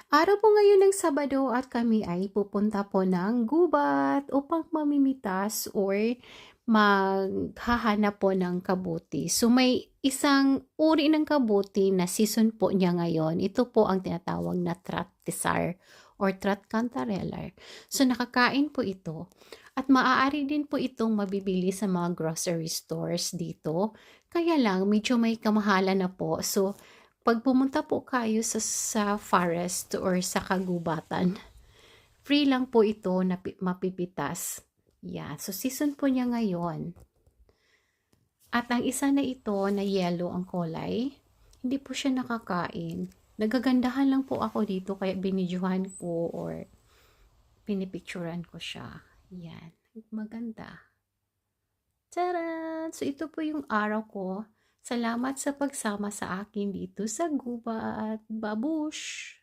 Araw po ngayon ng Sabado at kami ay pupunta po ng gubat upang mamimitas or maghahanap po ng kabuti. So may isang uri ng kabuti na season po niya ngayon. Ito po ang tinatawag na Trot Tisar or Trot Cantareller. So nakakain po ito at maaari din po itong mabibili sa mga grocery stores dito. Kaya lang medyo may kamahalan na po. So pag pumunta po kayo sa forest or sa kagubatan, free lang po ito na mapipitas. Yeah, so season po niya ngayon. At ang isa na ito na yellow ang kulay, hindi po siya nakakain. Nagagandahan lang po ako dito kaya binidyohan ko or pinipicturan ko siya. Yan, maganda. Taran! So ito po yung araw ko. Salamat sa pagsama sa akin dito sa gubat. Babush!